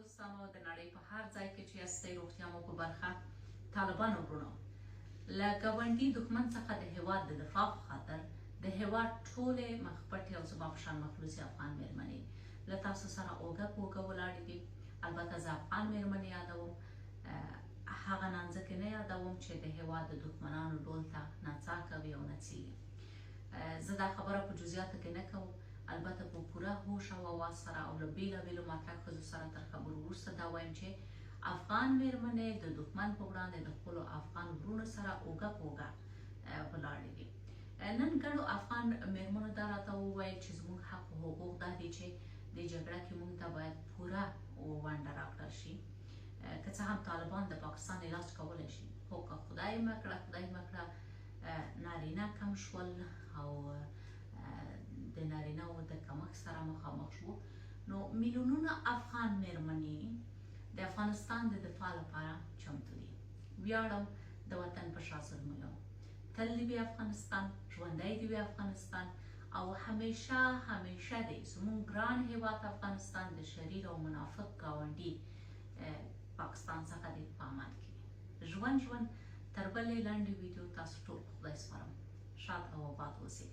دوستانو د نړۍ په هر ځای کې چې یاستئ روغتیا مو په برخه. طالبانو وروڼو له ګاونډي دښمن څخه د هېواد د دفاع په خاطر د هېواد ټولې مخپټې او زما په شان مخلوصې افغان مېرمنې له تاسو سره اوږه په اوږه ولاړې دي. البته زه افغان مېرمنې یادوم، هغه نانځکې نه یادوم چې د هېواد د دښمنانو ډول ته نڅا کوي او نڅېږي. زه دا خبره په جزئیاتو کې نه کوم، البته په پوره هوش او اواز سره او له بېلابېلو مطرح ښځو سره تر خبرو وروسته دا وایم چې افغان مېرمنې د دښمن په وړاندې د خپلو افغان وروڼو سره اوږه په اوږه ولاړې دي. نن ګڼو افغان مېرمنو دا راته وویل چې زموږ حق او حقوق دا دي چې دې جګړه کې موږ ته باید پوره ونډه راکړل شي. که څه هم طالبان د پاکستان علاج کولی شي، خو که خدای مه کړه نارینه کم شول او د نارینه‌و د کمښت سره مخامخ شو، نو میلیونونه افغان مېرمنې د افغانستان د دفاع لپاره چمتو دي. ویاړم د وطن په شا زلمیو. تل دې وي افغانستان، ژوندی دې وي افغانستان، او همیشه دې زموږ ګران هېواد افغانستان د شریر او منافق ګاونډي پاکستان څخه دې په امان کې وي. ژوند تر بلې لنډې ویډیو تاسو ټول په خدای سپارم. شاد او آباد اوسئ.